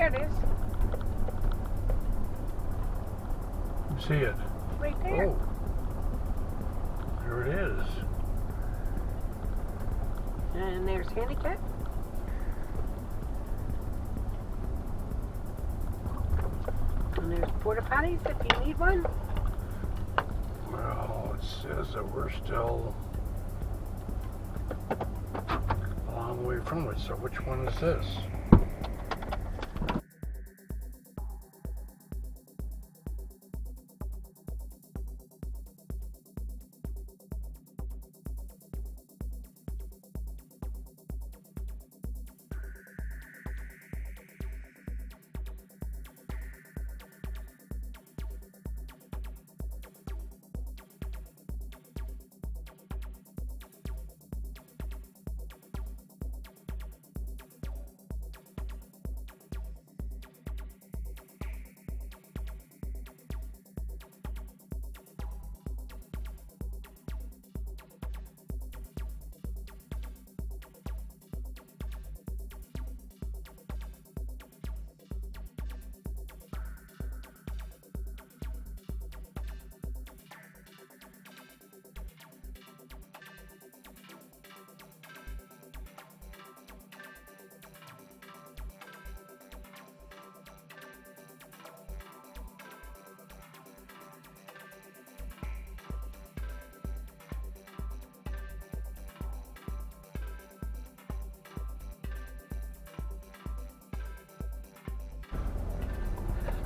There it is. See it? Right there. Oh, there it is. And there's handicap. And there's porta potties if you need one. Well, it says that we're still a long way from it, so which one is this?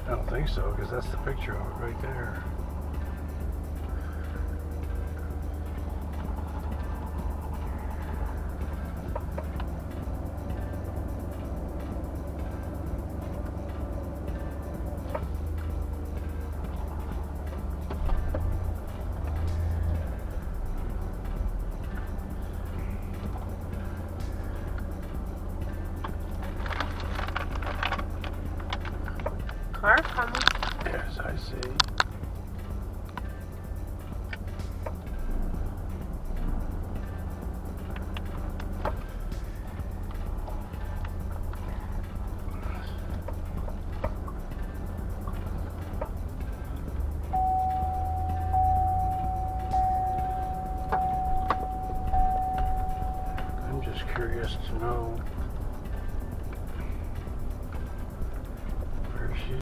I don't think so, because that's the picture of it right there. Car coming. Yes, I see. I'm just curious to know where she.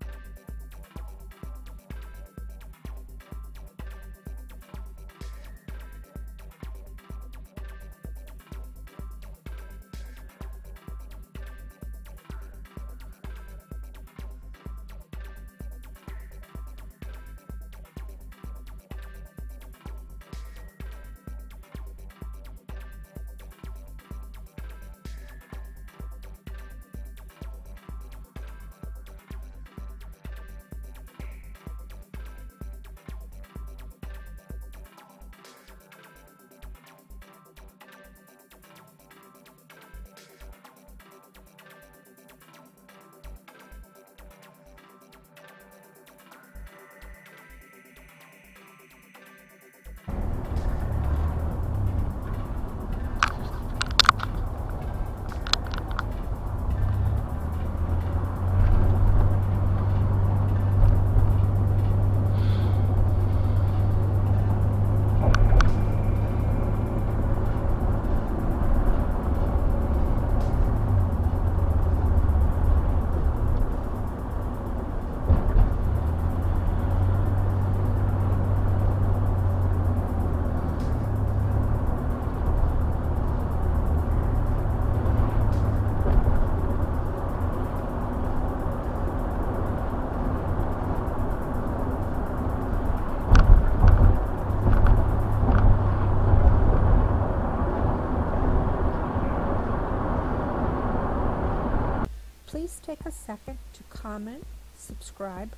Please take a second to comment, subscribe,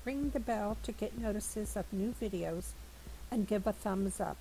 ring the bell to get notices of new videos, and give a thumbs up.